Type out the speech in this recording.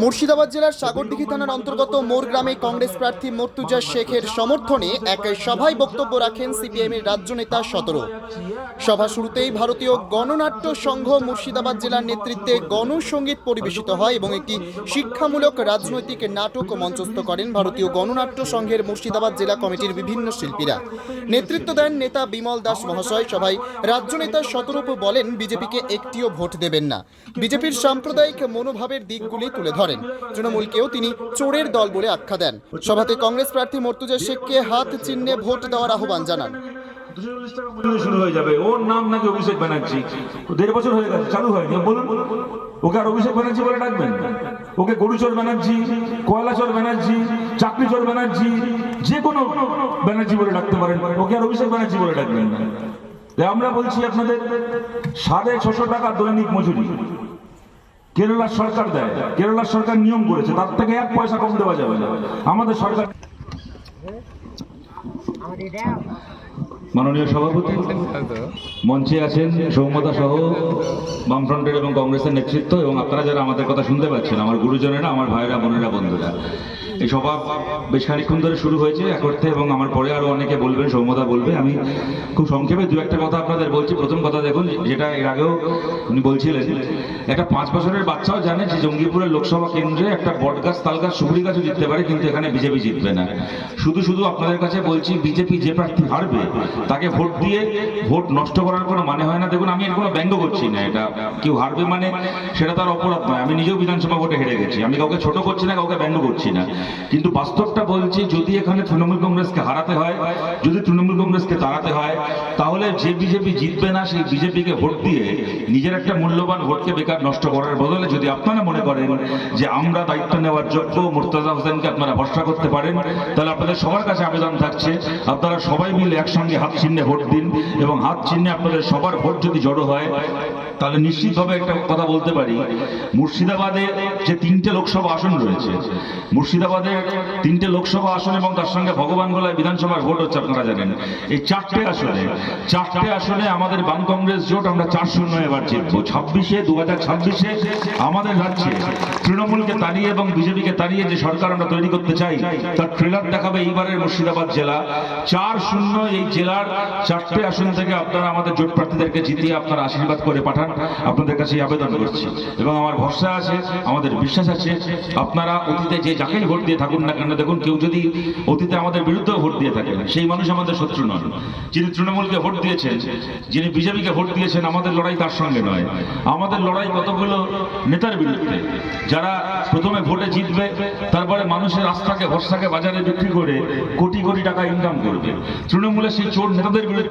মুর্শিদাবাদ জেলার সাগরদিঘি থানার অন্তর্গত মোর গ্রামে কংগ্রেস প্রার্থী মর্তুজা শেখের সমর্থনে এক সভায় বক্তব্য রাখেন সিপিএমের রাজ্য নেতা ১৭। সভা শুরুতেই ভারতীয় গণনাট্য সংঘ মুর্শিদাবাদ জেলার নেতৃত্বে গণসঙ্গীত পরিবেশিত হয় এবং একটি শিক্ষামূলক রাজনৈতিক নাটক মঞ্চস্থ করেন ভারতীয় গণনাট্য সংঘের মুর্শিদাবাদ জেলা কমিটির বিভিন্ন শিল্পীরা। নেতৃত্ব দেন নেতা বিমল দাস মহাশয়। সভায় রাজ্য নেতা ১৭ বলেন, বিজেপিকে একটিও ভোট দেবেন না। বিজেপির সাম্প্রদায়িক মনোভাবের দিকগুলি তুলে ধরেন। তৃণমূলকেও তিনি চোরের দল বলে আখ্যা দেন। সভাতে কংগ্রেস প্রার্থী মর্তুজা শেখকে হাত চিহ্নে ভোট দেওয়ার আহ্বান জানান। শুরু হয়ে যাবে। ওর নাম নাকি অভিষেক ব্যানার্জি, ১.৫ বছর হয়ে গেছে, চালু হয়নি। বলুন, ওকে আর অভিষেক ব্যানার্জি বলে ডাকবেন? ওকে গরুচোর ব্যানার্জি, কয়লাচোর ব্যানার্জি, চাকরিচোর ব্যানার্জি, যে কোনো ব্যানার্জি বলে ডাকতে পারেন, ওকে আর অভিষেক ব্যানার্জি বলে ডাকবেন না। আমরা বলছি আপনাদের ৬৫০ টাকা দৈনিক মজুরি কেরালার সরকার দেয়। কেরালার সরকার নিয়ম করেছে, তার থেকে ১ পয়সা কম দেওয়া যাবে না। আমাদের সরকার। মাননীয় সভাপতি মঞ্চে আছেন, সৌম্যতা সহ বামফ্রন্টের এবং কংগ্রেসের নেতৃত্ব এবং আপনারা যারা আমাদের কথা শুনতে পাচ্ছেন, আমার গুরুজনেরা, আমার ভাইরা, বোনেরা, বন্ধুরা। এই সভা বেশ খানিক্ষণ ধরে শুরু হয়েছে এক অর্থে এবং আমার পরে আরো অনেকে বলবেন, সৌম্যতা বলবে। আমি খুব সংক্ষেপে দু একটা কথা আপনাদের বলছি। প্রথম কথা দেখুন, যেটা এর আগেও উনি বলছিলেন, একটা ৫ বছরের বাচ্চাও জানে যে জঙ্গিপুরের লোকসভা কেন্দ্রে একটা বট গাছ, তাল গাছ, সুপুরি গাছও জিততে পারে, কিন্তু এখানে বিজেপি জিতবে না। শুধু আপনাদের কাছে বলছি, বিজেপি যে প্রার্থী হারবে তাকে ভোট দিয়ে ভোট নষ্ট করার কোনো মানে হয় না। দেখুন, আমি এর কোনো ব্যঙ্গ করছি না। এটা কেউ হারবে মানে সেটা তার অপরাধ নয়। আমি নিজেও বিধানসভা ভোটে হেরে গেছি। আমি কাউকে ছোট করছি না, কাউকে ব্যঙ্গ করছি না, কিন্তু বাস্তবটা বলছি, যদি এখানে তৃণমূল কংগ্রেসকে হারাতে হয়, যদি তৃণমূল কংগ্রেসকে তাড়াতে হয়, তাহলে যে বিজেপি জিতবে না সেই বিজেপিকে ভোট দিয়ে নিজের একটা মূল্যবান ভোটকে বেকার নষ্ট করার বদলে যদি আপনারা মনে করেন যে আমরা দায়িত্ব নেওয়ার যোগ্য, মুর্তজা হোসেনকে আপনারা ভরসা করতে পারেন, তাহলে আপনাদের সবার কাছে আবেদন থাকছে, আপনারা সবাই মিলে একসঙ্গে হাত চিহ্নে ভোট দিন। এবং হাত চিহ্নে আপনাদের সবার ভোট যদি জড়ো হয়, তাহলে নিশ্চিতভাবে একটা কথা বলতে পারি, মুর্শিদাবাদে যে ৩টে লোকসভা আসন রয়েছে, মুর্শিদাবাদে ৩টে লোকসভা আসন এবং তার সঙ্গে ভগবানগোলায় বিধানসভার ভোট হচ্ছে, আপনারা জানেন। এই ৪টে আসনে আমাদের বাম কংগ্রেস জোট আমরা ৪-০ এবার জিতবো। ২০২৬-এ আমাদের রাজ্যে তৃণমূলকে তাড়িয়ে এবং বিজেপিকে তাড়িয়ে যে সরকার আমরা তৈরি করতে চাই, তার ট্রেলার দেখাবে এইবারের মুর্শিদাবাদ জেলা। ৪-০ এই জেলার ৪টে আসন থেকে আপনারা আমাদের জোট প্রার্থীদেরকে জিতিয়ে আপনারা আশীর্বাদ করে পাঠান, আপনাদের কাছে আবেদন করছি। এবং আমার ভরসা আছে, আমাদের বিশ্বাস আছে, আপনারা অতীতে যে যাকেই ভোট দিয়ে থাকুন না কেন, দেখুন, কেউ যদি অতীতে আমাদের বিরুদ্ধেও ভোট দিয়ে থাকেন, সেই মানুষ আমাদের শত্রু নন। যিনি তৃণমূলকে ভোট দিয়েছেন, যিনি বিজেপিকে ভোট দিয়েছেন, আমাদের লড়াই তার সঙ্গে নয়। আমাদের লড়াই কতগুলো নেতার বিরুদ্ধে, যারা প্রথমে ভোটে জিতবে, তারপরে মানুষের আস্থাকে, ভরসাকে বাজারে বিক্রি করে কোটি কোটি টাকা ইনকাম করবে। তৃণমূলের সেই চোর নেতাদের বিরুদ্ধে